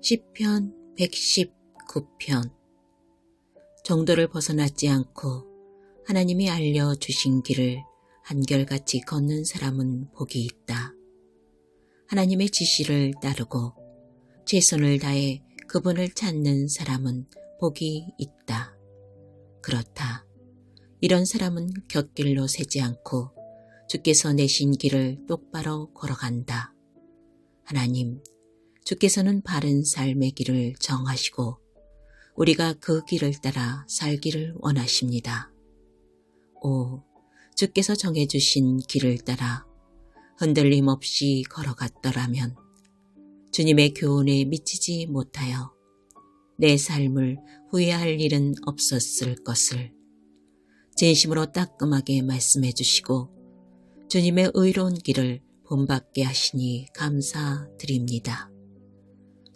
시편 119편. 정도를 벗어나지 않고 하나님이 알려주신 길을 한결같이 걷는 사람은 복이 있다. 하나님의 지시를 따르고 최선을 다해 그분을 찾는 사람은 복이 있다. 그렇다. 이런 사람은 곁길로 새지 않고 주께서 내신 길을 똑바로 걸어간다. 하나님, 주께서는 바른 삶의 길을 정하시고 우리가 그 길을 따라 살기를 원하십니다. 오, 주께서 정해주신 길을 따라 흔들림 없이 걸어갔더라면 주님의 교훈에 미치지 못하여 내 삶을 후회할 일은 없었을 것을 진심으로 따끔하게 말씀해 주시고 주님의 의로운 길을 본받게 하시니 감사드립니다.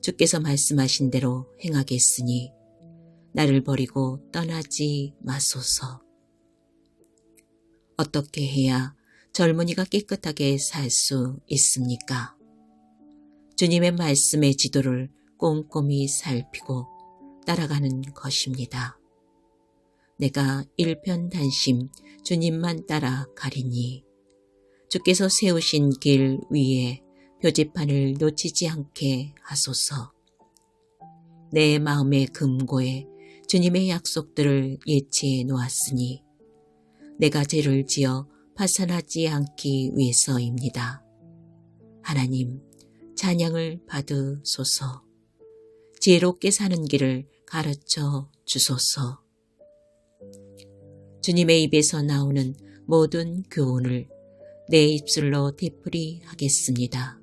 주께서 말씀하신 대로 행하겠으니 나를 버리고 떠나지 마소서. 어떻게 해야 젊은이가 깨끗하게 살 수 있습니까? 주님의 말씀의 지도를 꼼꼼히 살피고 따라가는 것입니다. 내가 일편단심 주님만 따라가리니 주께서 세우신 길 위에 표지판을 놓치지 않게 하소서. 내 마음의 금고에 주님의 약속들을 예치해 놓았으니 내가 죄를 지어 파산하지 않기 위해서입니다. 하나님, 찬양을 받으소서. 지혜롭게 사는 길을 가르쳐 주소서. 주님의 입에서 나오는 모든 교훈을 내 입술로 되풀이 하겠습니다.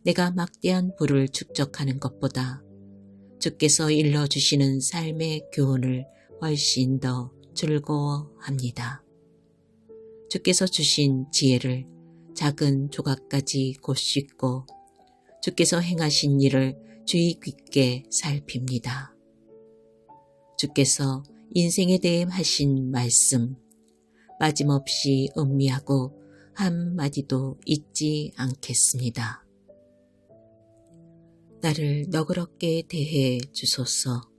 내가 막대한 부를 축적하는 것보다 주께서 일러주시는 삶의 교훈을 훨씬 더 즐거워합니다. 주께서 주신 지혜를 작은 조각까지 곱씹고 주께서 행하신 일을 주의 깊게 살핍니다. 주께서 인생에 대해 하신 말씀 빠짐없이 음미하고 한마디도 잊지 않겠습니다. 나를 너그럽게 대해 주소서.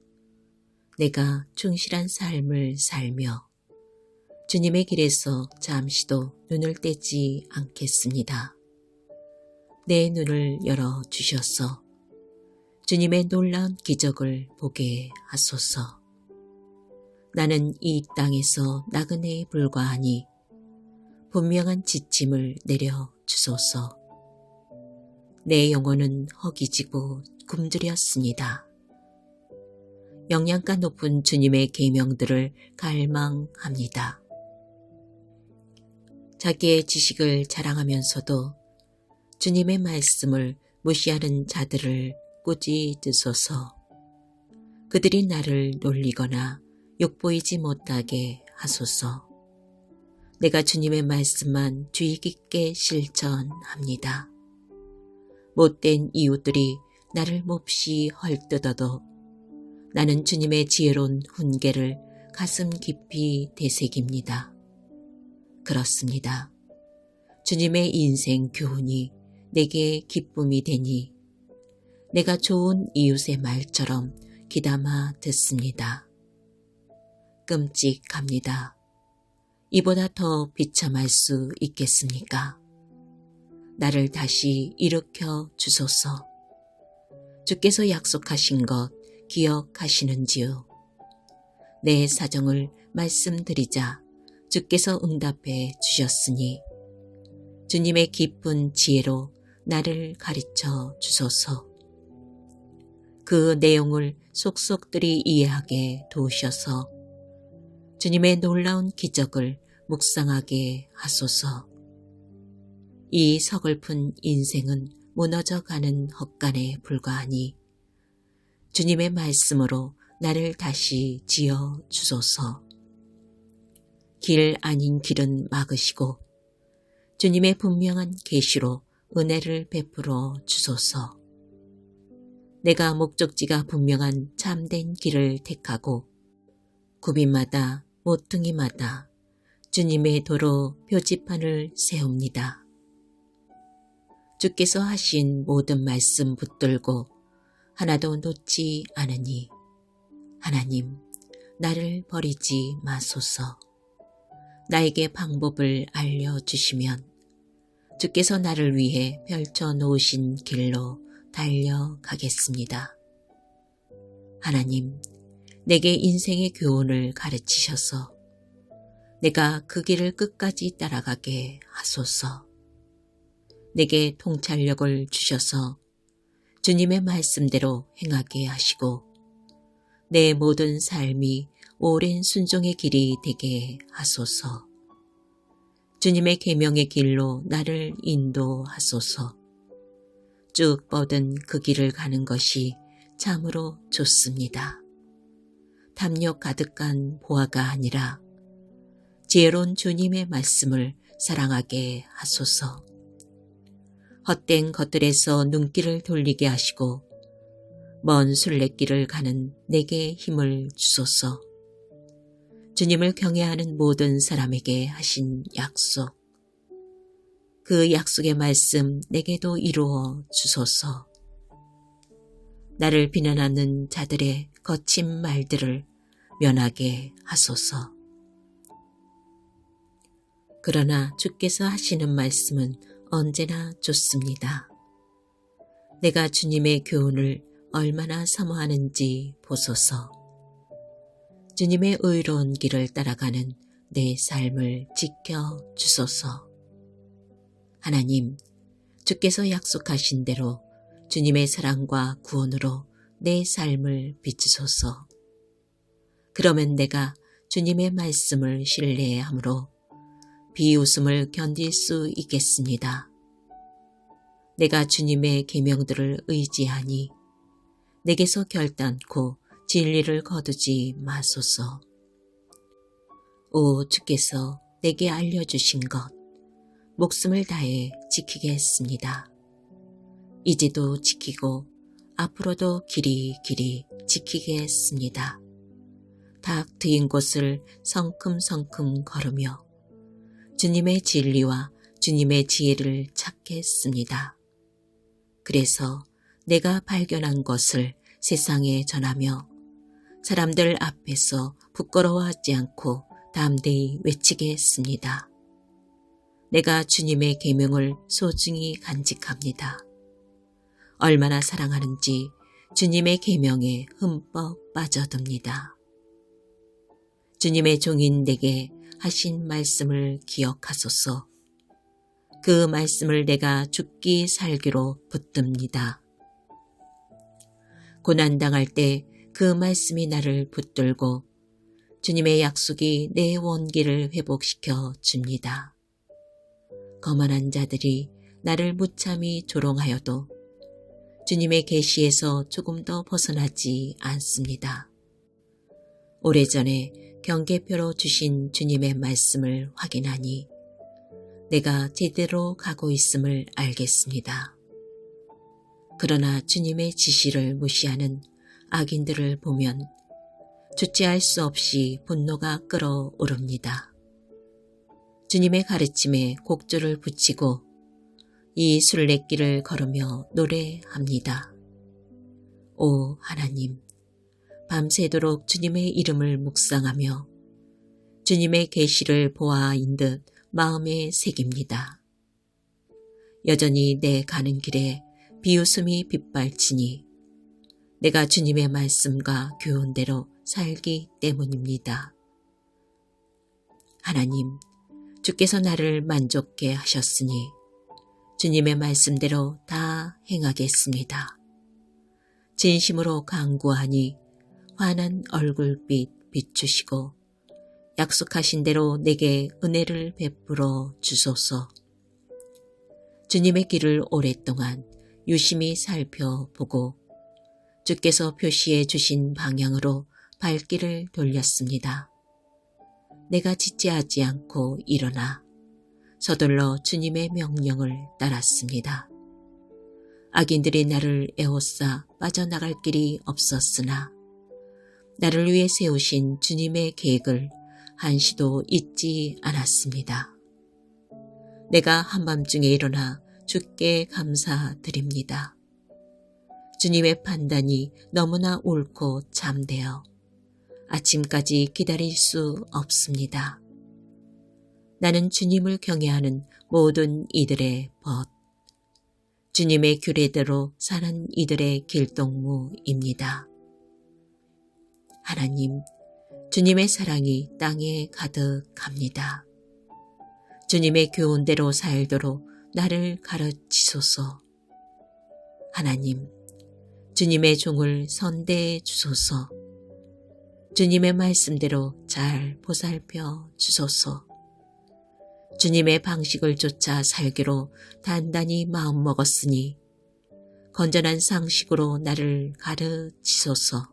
내가 충실한 삶을 살며 주님의 길에서 잠시도 눈을 떼지 않겠습니다. 내 눈을 열어 주셔서 주님의 놀라운 기적을 보게 하소서. 나는 이 땅에서 나그네에 불과하니 분명한 지침을 내려 주소서. 내 영혼은 허기지고 굶주렸습니다. 영양가 높은 주님의 계명들을 갈망합니다. 자기의 지식을 자랑하면서도 주님의 말씀을 무시하는 자들을 꾸짖으소서. 그들이 나를 놀리거나 욕보이지 못하게 하소서. 내가 주님의 말씀만 주의 깊게 실천합니다. 못된 이웃들이 나를 몹시 헐뜯어도 나는 주님의 지혜로운 훈계를 가슴 깊이 되새깁니다. 그렇습니다. 주님의 인생 교훈이 내게 기쁨이 되니 내가 좋은 이웃의 말처럼 귀담아 듣습니다. 끔찍합니다. 이보다 더 비참할 수 있겠습니까? 나를 다시 일으켜 주소서. 주께서 약속하신 것 기억하시는지요? 내 사정을 말씀드리자 주께서 응답해 주셨으니 주님의 깊은 지혜로 나를 가르쳐 주소서. 그 내용을 속속들이 이해하게 도우셔서 주님의 놀라운 기적을 묵상하게 하소서. 이 서글픈 인생은 무너져가는 헛간에 불과하니 주님의 말씀으로 나를 다시 지어 주소서. 길 아닌 길은 막으시고 주님의 분명한 계시로 은혜를 베풀어 주소서. 내가 목적지가 분명한 참된 길을 택하고 구비마다 모퉁이마다 주님의 도로 표지판을 세웁니다. 주께서 하신 모든 말씀 붙들고 하나도 놓지 않으니 하나님, 나를 버리지 마소서. 나에게 방법을 알려주시면 주께서 나를 위해 펼쳐놓으신 길로 달려가겠습니다. 하나님, 내게 인생의 교훈을 가르치셔서 내가 그 길을 끝까지 따라가게 하소서. 내게 통찰력을 주셔서 주님의 말씀대로 행하게 하시고 내 모든 삶이 오랜 순종의 길이 되게 하소서. 주님의 계명의 길로 나를 인도하소서. 쭉 뻗은 그 길을 가는 것이 참으로 좋습니다. 탐욕 가득한 보아가 아니라 지혜로운 주님의 말씀을 사랑하게 하소서. 헛된 것들에서 눈길을 돌리게 하시고 먼 순례길을 가는 내게 힘을 주소서. 주님을 경외하는 모든 사람에게 하신 약속, 그 약속의 말씀 내게도 이루어 주소서. 나를 비난하는 자들의 거친 말들을 면하게 하소서. 그러나 주께서 하시는 말씀은 언제나 좋습니다. 내가 주님의 교훈을 얼마나 사모하는지 보소서. 주님의 의로운 길을 따라가는 내 삶을 지켜 주소서. 하나님, 주께서 약속하신 대로 주님의 사랑과 구원으로 내 삶을 비추소서. 그러면 내가 주님의 말씀을 신뢰함으로 비웃음을 견딜 수 있겠습니다. 내가 주님의 계명들을 의지하니 내게서 결단코 진리를 거두지 마소서. 오 주께서 내게 알려주신 것 목숨을 다해 지키겠습니다. 이제도 지키고 앞으로도 길이 지키겠습니다. 닭 트인 곳을 성큼성큼 걸으며 주님의 진리와 주님의 지혜를 찾겠습니다. 그래서 내가 발견한 것을 세상에 전하며 사람들 앞에서 부끄러워하지 않고 담대히 외치겠습니다. 내가 주님의 계명을 소중히 간직합니다. 얼마나 사랑하는지 주님의 계명에 흠뻑 빠져듭니다. 주님의 종인 내게 하신 말씀을 기억하소서. 그 말씀을 내가 죽기 살기로 붙듭니다. 고난당할 때 그 말씀이 나를 붙들고 주님의 약속이 내 원기를 회복시켜 줍니다. 거만한 자들이 나를 무참히 조롱하여도 주님의 계시에서 조금 더 벗어나지 않습니다. 오래전에 경계표로 주신 주님의 말씀을 확인하니 내가 제대로 가고 있음을 알겠습니다. 그러나 주님의 지시를 무시하는 악인들을 보면 주체할 수 없이 분노가 끓어오릅니다. 주님의 가르침에 곡조를 붙이고 이 순례길을 걸으며 노래합니다. 오 하나님, 밤새도록 주님의 이름을 묵상하며 주님의 계시를 보아인 듯 마음에 새깁니다. 여전히 내 가는 길에 비웃음이 빗발치니 내가 주님의 말씀과 교훈대로 살기 때문입니다. 하나님, 주께서 나를 만족케 하셨으니 주님의 말씀대로 다 행하겠습니다. 진심으로 간구하니 환한 얼굴빛 비추시고 약속하신 대로 내게 은혜를 베풀어 주소서. 주님의 길을 오랫동안 유심히 살펴보고 주께서 표시해 주신 방향으로 발길을 돌렸습니다. 내가 지체하지 않고 일어나 서둘러 주님의 명령을 따랐습니다. 악인들이 나를 에워싸 빠져나갈 길이 없었으나 나를 위해 세우신 주님의 계획을 한시도 잊지 않았습니다. 내가 한밤중에 일어나 주께 감사드립니다. 주님의 판단이 너무나 옳고 참되어 아침까지 기다릴 수 없습니다. 나는 주님을 경외하는 모든 이들의 벗, 주님의 규례대로 사는 이들의 길동무입니다. 하나님, 주님의 사랑이 땅에 가득합니다. 주님의 교훈대로 살도록 나를 가르치소서. 하나님, 주님의 종을 선대해 주소서. 주님의 말씀대로 잘 보살펴 주소서. 주님의 방식을 쫓아 살기로 단단히 마음먹었으니 건전한 상식으로 나를 가르치소서.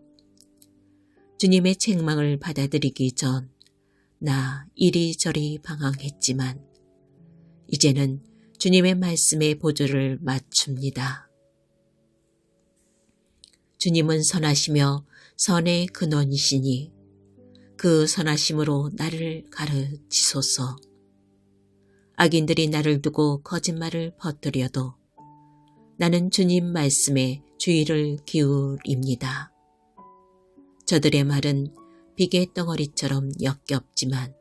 주님의 책망을 받아들이기 전 나 이리저리 방황했지만 이제는 주님의 말씀에 보조를 맞춥니다. 주님은 선하시며 선의 근원이시니 그 선하심으로 나를 가르치소서. 악인들이 나를 두고 거짓말을 퍼뜨려도 나는 주님 말씀에 주의를 기울입니다. 저들의 말은 비계 덩어리처럼 역겹지만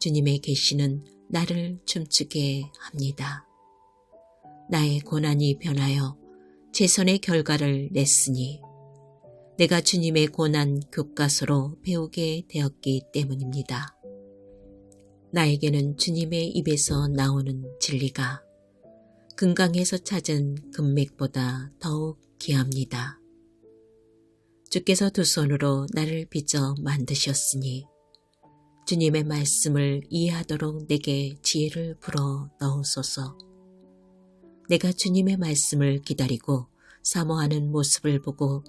주님의 계시는 나를 춤추게 합니다. 나의 고난이 변하여 제 손의 결과를 냈으니 내가 주님의 고난 교과서로 배우게 되었기 때문입니다. 나에게는 주님의 입에서 나오는 진리가 금강에서 찾은 금맥보다 더욱 귀합니다. 주께서 두 손으로 나를 빚어 만드셨으니 주님의 말씀을 이해하도록 내게 지혜를 불어 넣으소서. 내가 주님의 말씀을 기다리고 사모하는 모습을 보고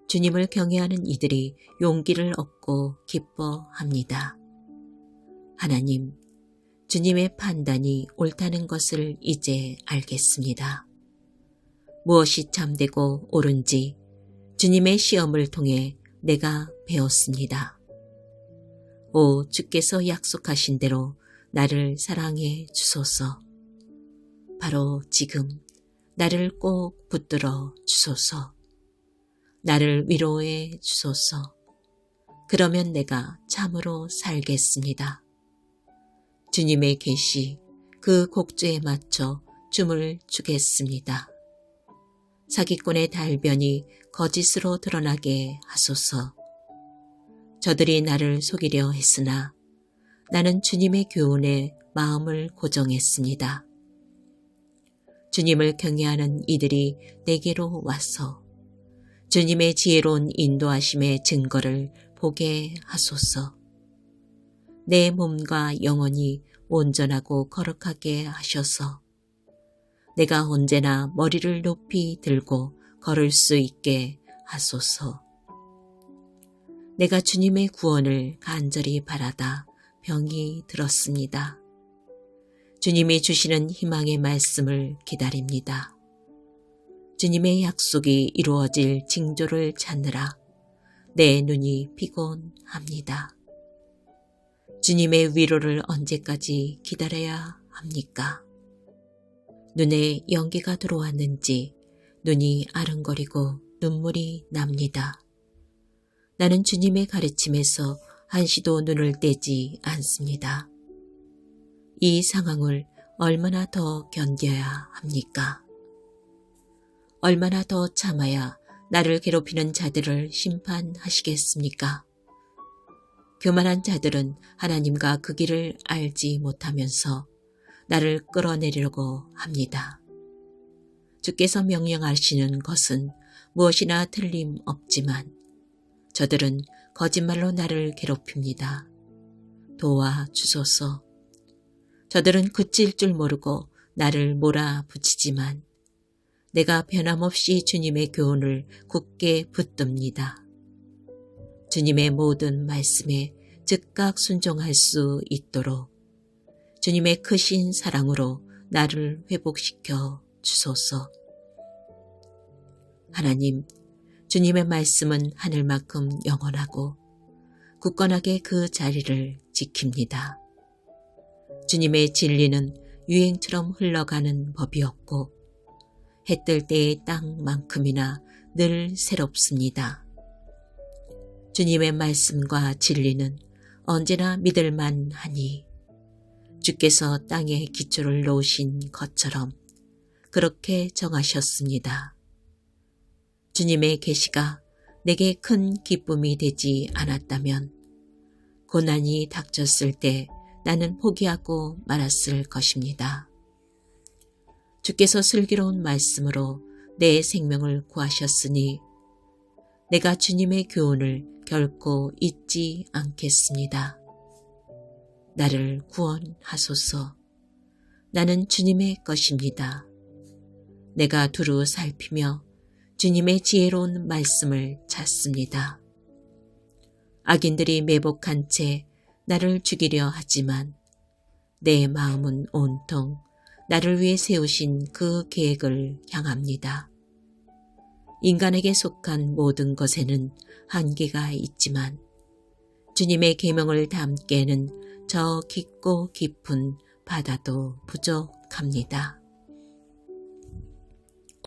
주님을 경외하는 이들이 용기를 얻고 기뻐합니다. 하나님, 주님의 판단이 옳다는 것을 이제 알겠습니다. 무엇이 참되고 옳은지 주님의 시험을 통해 내가 배웠습니다. 오, 주께서 약속하신 대로 나를 사랑해 주소서. 바로 지금 나를 꼭 붙들어 주소서. 나를 위로해 주소서. 그러면 내가 참으로 살겠습니다. 주님의 계시 그 곡조에 맞춰 춤을 추겠습니다. 사기꾼의 달변이 거짓으로 드러나게 하소서. 저들이 나를 속이려 했으나 나는 주님의 교훈에 마음을 고정했습니다. 주님을 경외하는 이들이 내게로 와서 주님의 지혜로운 인도하심의 증거를 보게 하소서. 내 몸과 영혼이 온전하고 거룩하게 하셔서 내가 언제나 머리를 높이 들고 걸을 수 있게 하소서. 내가 주님의 구원을 간절히 바라다 병이 들었습니다. 주님이 주시는 희망의 말씀을 기다립니다. 주님의 약속이 이루어질 징조를 찾느라 내 눈이 피곤합니다. 주님의 위로를 언제까지 기다려야 합니까? 눈에 연기가 들어왔는지 눈이 아른거리고 눈물이 납니다. 나는 주님의 가르침에서 한시도 눈을 떼지 않습니다. 이 상황을 얼마나 더 견뎌야 합니까? 얼마나 더 참아야 나를 괴롭히는 자들을 심판하시겠습니까? 교만한 자들은 하나님과 그 길을 알지 못하면서 나를 끌어내리려고 합니다. 주께서 명령하시는 것은 무엇이나 틀림없지만 저들은 거짓말로 나를 괴롭힙니다. 도와주소서. 저들은 그칠 줄 모르고 나를 몰아붙이지만 내가 변함없이 주님의 교훈을 굳게 붙듭니다. 주님의 모든 말씀에 즉각 순종할 수 있도록 주님의 크신 사랑으로 나를 회복시켜 주소서. 하나님, 주님의 말씀은 하늘만큼 영원하고 굳건하게 그 자리를 지킵니다. 주님의 진리는 유행처럼 흘러가는 법이 없고 해 뜰 때의 땅만큼이나 늘 새롭습니다. 주님의 말씀과 진리는 언제나 믿을만 하니 주께서 땅에 기초를 놓으신 것처럼 그렇게 정하셨습니다. 주님의 계시가 내게 큰 기쁨이 되지 않았다면 고난이 닥쳤을 때 나는 포기하고 말았을 것입니다. 주께서 슬기로운 말씀으로 내 생명을 구하셨으니 내가 주님의 교훈을 결코 잊지 않겠습니다. 나를 구원하소서. 나는 주님의 것입니다. 내가 두루 살피며 주님의 지혜로운 말씀을 찾습니다. 악인들이 매복한 채 나를 죽이려 하지만 내 마음은 온통 나를 위해 세우신 그 계획을 향합니다. 인간에게 속한 모든 것에는 한계가 있지만 주님의 계명을 담기에는 저 깊고 깊은 바다도 부족합니다.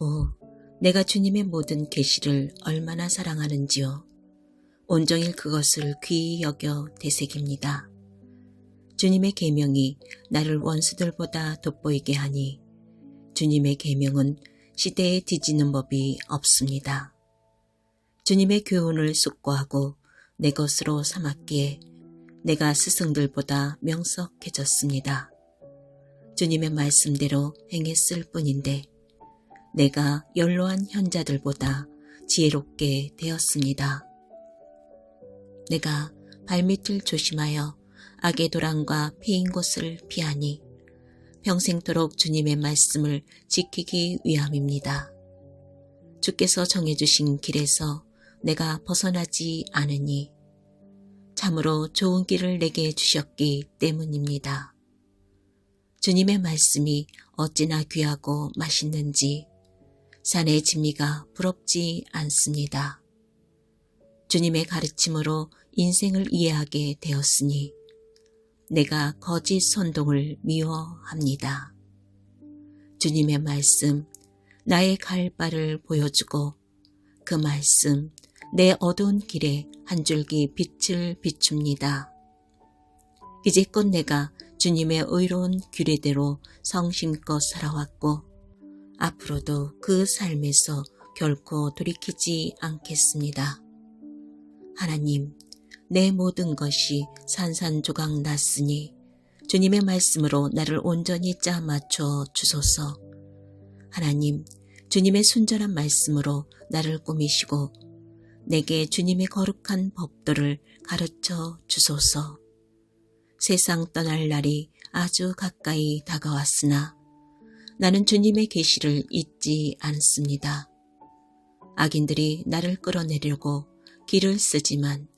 오, 내가 주님의 모든 계시를 얼마나 사랑하는지요. 온종일 그것을 귀히 여겨 되새깁니다. 주님의 계명이 나를 원수들보다 돋보이게 하니 주님의 계명은 시대에 뒤지는 법이 없습니다. 주님의 교훈을 숙고하고 내 것으로 삼았기에 내가 스승들보다 명석해졌습니다. 주님의 말씀대로 행했을 뿐인데 내가 연로한 현자들보다 지혜롭게 되었습니다. 내가 발밑을 조심하여 악의 도랑과 패인 곳을 피하니 평생토록 주님의 말씀을 지키기 위함입니다. 주께서 정해주신 길에서 내가 벗어나지 않으니 참으로 좋은 길을 내게 주셨기 때문입니다. 주님의 말씀이 어찌나 귀하고 맛있는지 산의 진미가 부럽지 않습니다. 주님의 가르침으로 인생을 이해하게 되었으니 내가 거짓 선동을 미워합니다. 주님의 말씀, 나의 갈 바를 보여주고 그 말씀, 내 어두운 길에 한 줄기 빛을 비춥니다. 이제껏 내가 주님의 의로운 규례대로 성심껏 살아왔고 앞으로도 그 삶에서 결코 돌이키지 않겠습니다. 하나님, 내 모든 것이 산산조각 났으니 주님의 말씀으로 나를 온전히 짜 맞춰 주소서. 하나님, 주님의 순전한 말씀으로 나를 꾸미시고 내게 주님의 거룩한 법도를 가르쳐 주소서. 세상 떠날 날이 아주 가까이 다가왔으나 나는 주님의 계시를 잊지 않습니다. 악인들이 나를 끌어내려고 길을 쓰지만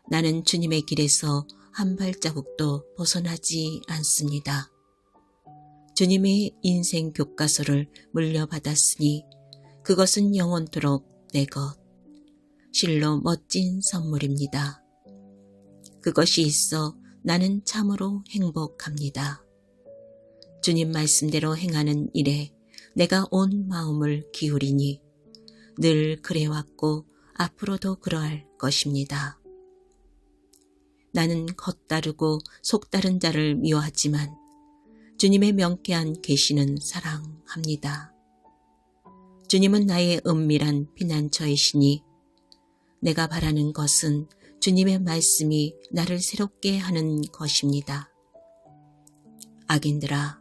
나는 주님의 길에서 한 발자국도 벗어나지 않습니다. 주님의 인생 교과서를 물려받았으니 그것은 영원토록 내 것, 실로 멋진 선물입니다. 그것이 있어 나는 참으로 행복합니다. 주님 말씀대로 행하는 일에 내가 온 마음을 기울이니 늘 그래왔고 앞으로도 그러할 것입니다. 나는 겉다르고 속다른 자를 미워하지만 주님의 명쾌한 계시는 사랑합니다. 주님은 나의 은밀한 피난처이시니 내가 바라는 것은 주님의 말씀이 나를 새롭게 하는 것입니다. 악인들아,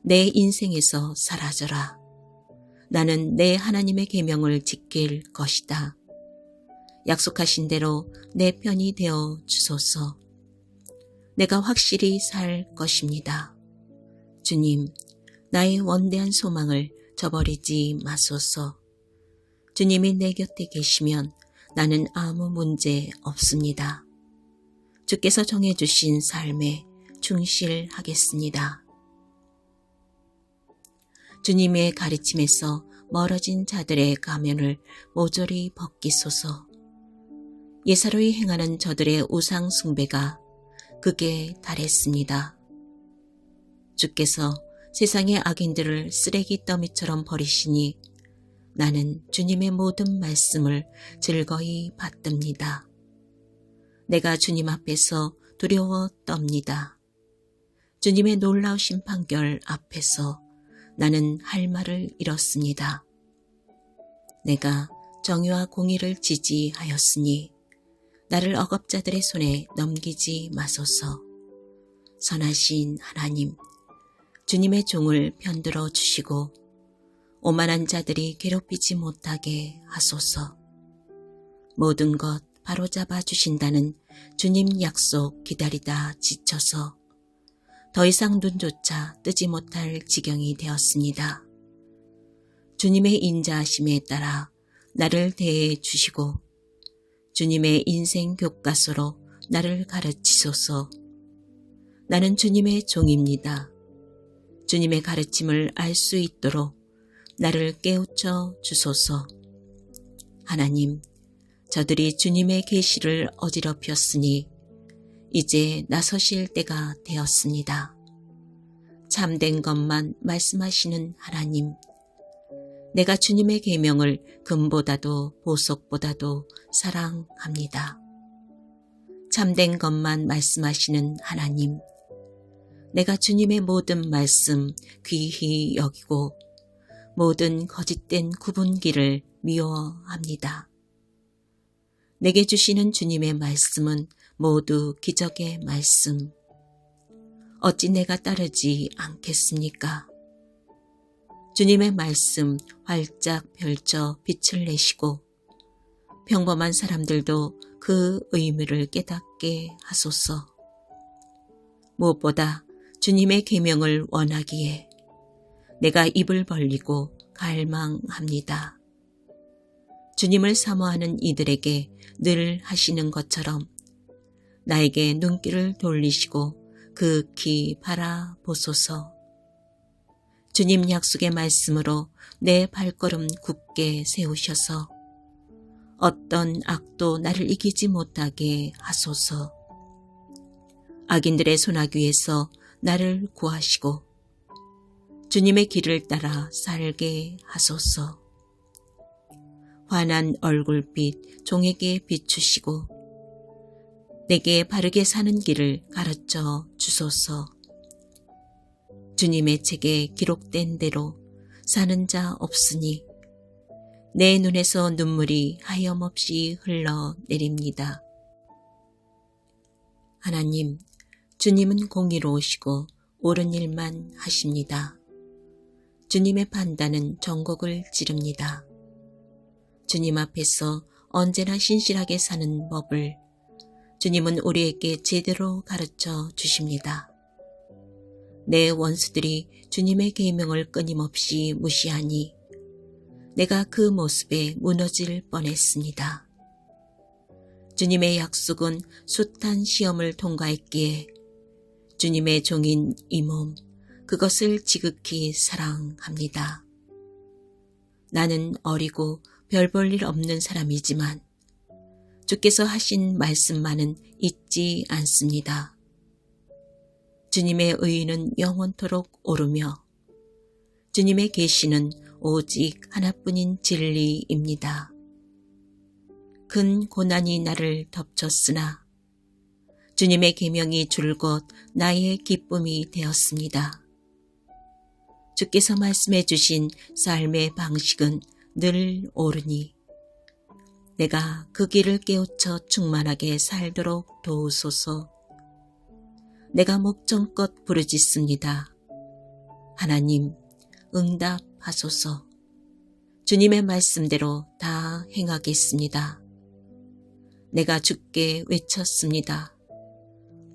내 인생에서 사라져라. 나는 내 하나님의 계명을 지킬 것이다. 약속하신 대로 내 편이 되어 주소서. 내가 확실히 살 것입니다. 주님, 나의 원대한 소망을 저버리지 마소서. 주님이 내 곁에 계시면 나는 아무 문제 없습니다. 주께서 정해주신 삶에 충실하겠습니다. 주님의 가르침에서 멀어진 자들의 가면을 모조리 벗기소서. 예사로이 행하는 저들의 우상 숭배가 극에 달했습니다. 주께서 세상의 악인들을 쓰레기 더미처럼 버리시니 나는 주님의 모든 말씀을 즐거이 받듭니다. 내가 주님 앞에서 두려워 떱니다. 주님의 놀라우신 판결 앞에서 나는 할 말을 잃었습니다. 내가 정의와 공의를 지지하였으니 나를 억압자들의 손에 넘기지 마소서. 선하신 하나님, 주님의 종을 편들어 주시고 오만한 자들이 괴롭히지 못하게 하소서. 모든 것 바로잡아 주신다는 주님 약속 기다리다 지쳐서 더 이상 눈조차 뜨지 못할 지경이 되었습니다. 주님의 인자하심에 따라 나를 대해 주시고 주님의 인생 교과서로 나를 가르치소서. 나는 주님의 종입니다. 주님의 가르침을 알 수 있도록 나를 깨우쳐 주소서. 하나님, 저들이 주님의 계시를 어지럽혔으니 이제 나서실 때가 되었습니다. 참된 것만 말씀하시는 하나님, 내가 주님의 계명을 금보다도 보석보다도 사랑합니다. 참된 것만 말씀하시는 하나님, 내가 주님의 모든 말씀 귀히 여기고 모든 거짓된 구분기를 미워합니다. 내게 주시는 주님의 말씀은 모두 기적의 말씀. 어찌 내가 따르지 않겠습니까? 주님의 말씀 활짝 펼쳐 빛을 내시고 평범한 사람들도 그 의미를 깨닫게 하소서. 무엇보다 주님의 계명을 원하기에 내가 입을 벌리고 갈망합니다. 주님을 사모하는 이들에게 늘 하시는 것처럼 나에게 눈길을 돌리시고 극히 바라보소서. 주님 약속의 말씀으로 내 발걸음 굳게 세우셔서 어떤 악도 나를 이기지 못하게 하소서. 악인들의 손아귀에서 나를 구하시고 주님의 길을 따라 살게 하소서. 환한 얼굴빛 종에게 비추시고 내게 바르게 사는 길을 가르쳐 주소서. 주님의 책에 기록된 대로 사는 자 없으니 내 눈에서 눈물이 하염없이 흘러내립니다. 하나님, 주님은 공의로우시고 옳은 일만 하십니다. 주님의 판단은 전곡을 지릅니다. 주님 앞에서 언제나 신실하게 사는 법을 주님은 우리에게 제대로 가르쳐 주십니다. 내 원수들이 주님의 계명을 끊임없이 무시하니 내가 그 모습에 무너질 뻔했습니다. 주님의 약속은 숱한 시험을 통과했기에 주님의 종인 이 몸, 그것을 지극히 사랑합니다. 나는 어리고 별 볼 일 없는 사람이지만 주께서 하신 말씀만은 잊지 않습니다. 주님의 의는 영원토록 오르며 주님의 계시는 오직 하나뿐인 진리입니다. 큰 고난이 나를 덮쳤으나 주님의 계명이 줄곧 나의 기쁨이 되었습니다. 주께서 말씀해 주신 삶의 방식은 늘 옳으니 내가 그 길을 깨우쳐 충만하게 살도록 도우소서. 내가 목청껏 부르짖습니다. 하나님, 응답하소서. 주님의 말씀대로 다 행하겠습니다. 내가 주께 외쳤습니다.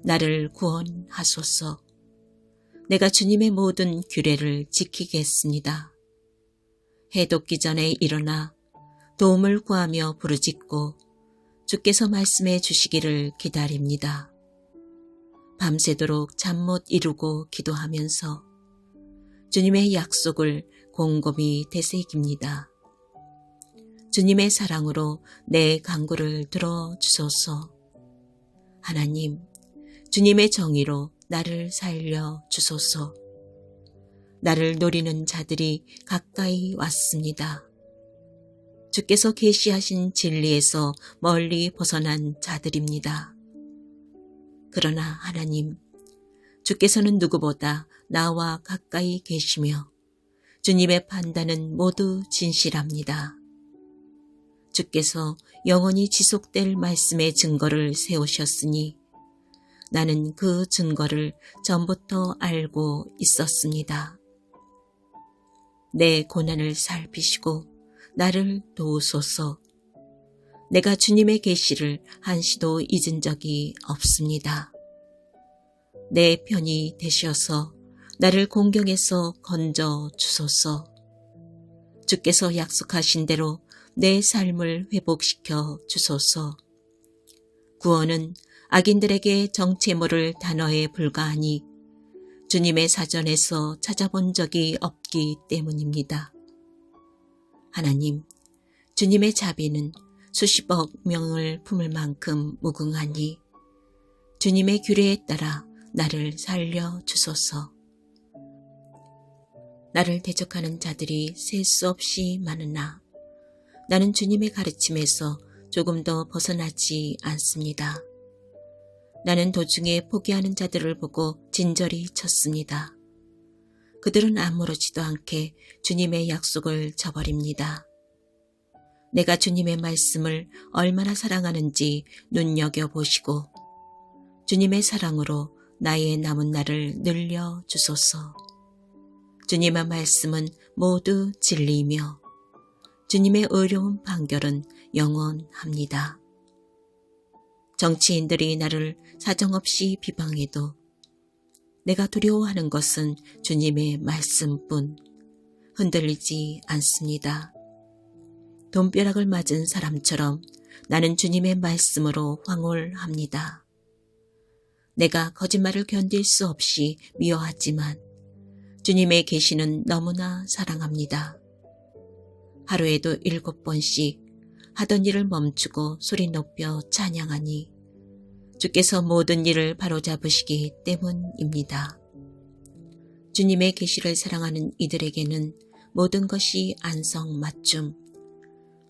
나를 구원하소서. 내가 주님의 모든 규례를 지키겠습니다. 해 돋기 전에 일어나 도움을 구하며 부르짖고 주께서 말씀해 주시기를 기다립니다. 밤새도록 잠 못 이루고 기도하면서 주님의 약속을 곰곰이 되새깁니다. 주님의 사랑으로 내 간구를 들어주소서. 하나님, 주님의 정의로 나를 살려 주소서. 나를 노리는 자들이 가까이 왔습니다. 주께서 계시하신 진리에서 멀리 벗어난 자들입니다. 그러나 하나님, 주께서는 누구보다 나와 가까이 계시며 주님의 판단은 모두 진실합니다. 주께서 영원히 지속될 말씀의 증거를 세우셨으니 나는 그 증거를 전부터 알고 있었습니다. 내 고난을 살피시고 나를 도우소서. 내가 주님의 계시를 한시도 잊은 적이 없습니다. 내 편이 되셔서 나를 공경에서 건져 주소서. 주께서 약속하신 대로 내 삶을 회복시켜 주소서. 구원은 악인들에게 정체모를 단어에 불과하니 주님의 사전에서 찾아본 적이 없기 때문입니다. 하나님, 주님의 자비는 수십억 명을 품을 만큼 무궁하니 주님의 규례에 따라 나를 살려 주소서. 나를 대적하는 자들이 셀 수 없이 많으나 나는 주님의 가르침에서 조금 더 벗어나지 않습니다. 나는 도중에 포기하는 자들을 보고 진저리 쳤습니다. 그들은 아무렇지도 않게 주님의 약속을 저버립니다. 내가 주님의 말씀을 얼마나 사랑하는지 눈여겨보시고 주님의 사랑으로 나의 남은 날을 늘려 주소서. 주님의 말씀은 모두 진리이며 주님의 의로운 판결은 영원합니다. 정치인들이 나를 사정없이 비방해도 내가 두려워하는 것은 주님의 말씀뿐 흔들리지 않습니다. 돈벼락을 맞은 사람처럼 나는 주님의 말씀으로 황홀합니다. 내가 거짓말을 견딜 수 없이 미워하지만 주님의 계시는 너무나 사랑합니다. 하루에도 7번씩 하던 일을 멈추고 소리 높여 찬양하니 주께서 모든 일을 바로잡으시기 때문입니다. 주님의 계시를 사랑하는 이들에게는 모든 것이 안성맞춤,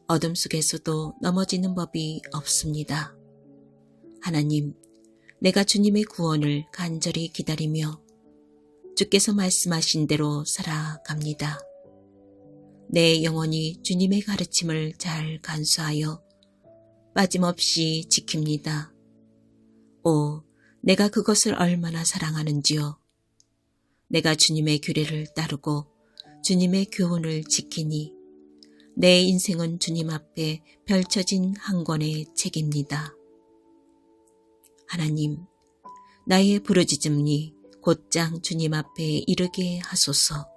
어둠 속에서도 넘어지는 법이 없습니다. 하나님, 내가 주님의 구원을 간절히 기다리며 주께서 말씀하신 대로 살아갑니다. 내 영혼이 주님의 가르침을 잘 간수하여 빠짐없이 지킵니다. 오, 내가 그것을 얼마나 사랑하는지요. 내가 주님의 규례를 따르고 주님의 교훈을 지키니 내 인생은 주님 앞에 펼쳐진 한 권의 책입니다. 하나님, 나의 부르짖음이 곧장 주님 앞에 이르게 하소서.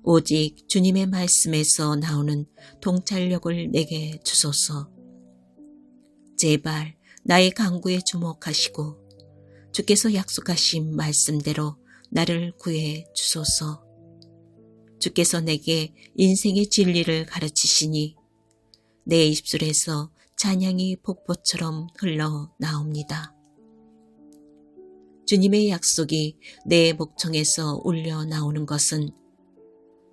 오직 주님의 말씀에서 나오는 통찰력을 내게 주소서. 제발 나의 간구에 주목하시고 주께서 약속하신 말씀대로 나를 구해 주소서. 주께서 내게 인생의 진리를 가르치시니 내 입술에서 찬양이 폭포처럼 흘러나옵니다. 주님의 약속이 내 목청에서 울려 나오는 것은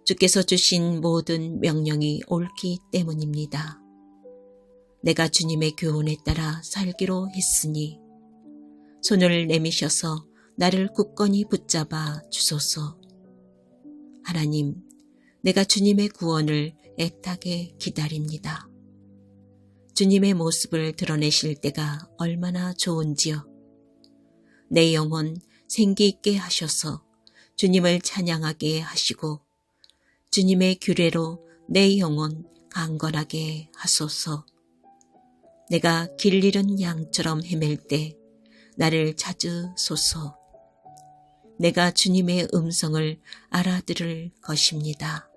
주께서 주신 모든 명령이 옳기 때문입니다. 내가 주님의 교훈에 따라 살기로 했으니 손을 내미셔서 나를 굳건히 붙잡아 주소서. 하나님, 내가 주님의 구원을 애타게 기다립니다. 주님의 모습을 드러내실 때가 얼마나 좋은지요. 내 영혼 생기 있게 하셔서 주님을 찬양하게 하시고 주님의 규례로 내 영혼 강건하게 하소서. 내가 길 잃은 양처럼 헤맬 때 나를 찾으소서. 내가 주님의 음성을 알아들을 것입니다.